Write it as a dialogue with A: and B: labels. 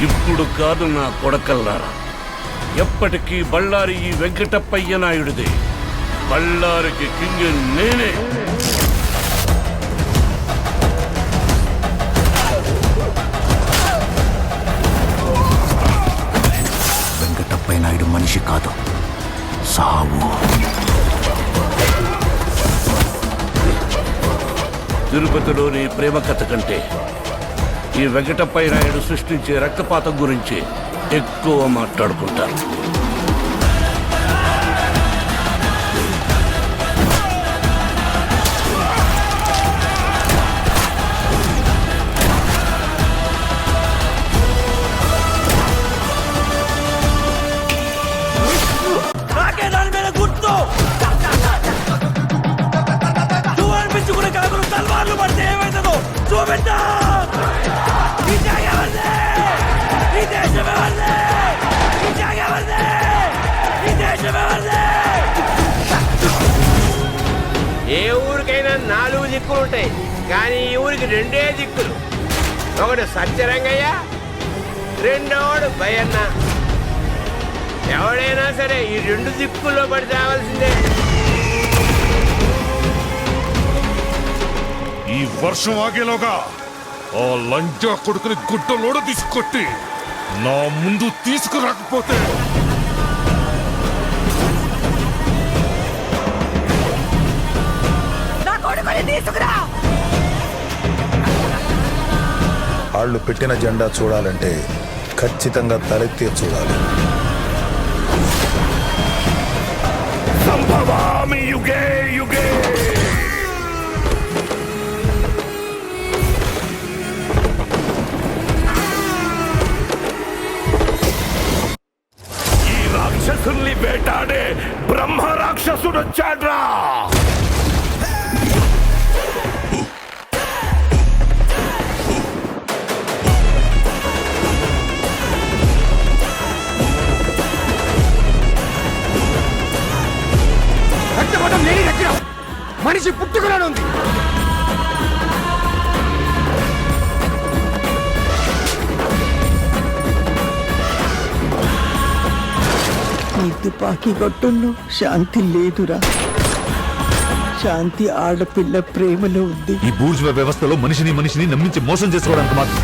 A: ఇప్పుడు కాదు నా కొడకల్లారా, ఎప్పటికీ బళ్ళారి ఈ వెంకటప్పయ్య నాయుడిదే. బళ్ళారికి కింగ్ నేనే.
B: వెంకటప్పయ్య నాయుడు మనిషి కాదు, సావు.
A: తిరుపతిలోని ప్రేమ కథ కంటే ఈ వెంకటప్పయ్య నాయుడు సృష్టించే రక్తపాతం గురించి ఎక్కువ మాట్లాడుకుంటారు.
C: ఏ ఊరికైనా 4 దిక్కులు ఉంటాయి, కానీ ఈ ఊరికి 2 దిక్కులు. ఒకడు సత్యరంగయ్య, రెండోడు భయన్న. ఎవడైనా సరే ఈ 2 దిక్కుల్లో పడి రావాల్సిందే.
D: ఈ వర్షం ఆగేలోగా ఆ లంజా కొడుకుని గుడ్డలోడ తీసుకొట్టి నా ముందు తీసుకురాకపోతే
E: వాళ్ళు పెట్టిన జెండా చూడాలంటే ఖచ్చితంగా తలెత్తే చూడాలి.
D: సంభవామి యుగే యుగే. ఈ రాక్షసుల్ని వేటాడే బ్రహ్మ రాక్షసుడు వచ్చాడ్రా.
C: మనిషి పుట్టుకున్నాడు ఉంది.
F: ఈ తుపాకీ కొట్టుల్లో శాంతి లేదురా. శాంతి ఆడపిల్ల ప్రేమలో ఉంది.
G: ఈ బూర్జువా వ్యవస్థలో మనిషిని నమ్మించి మోసం చేసుకోవడానికి మాత్రం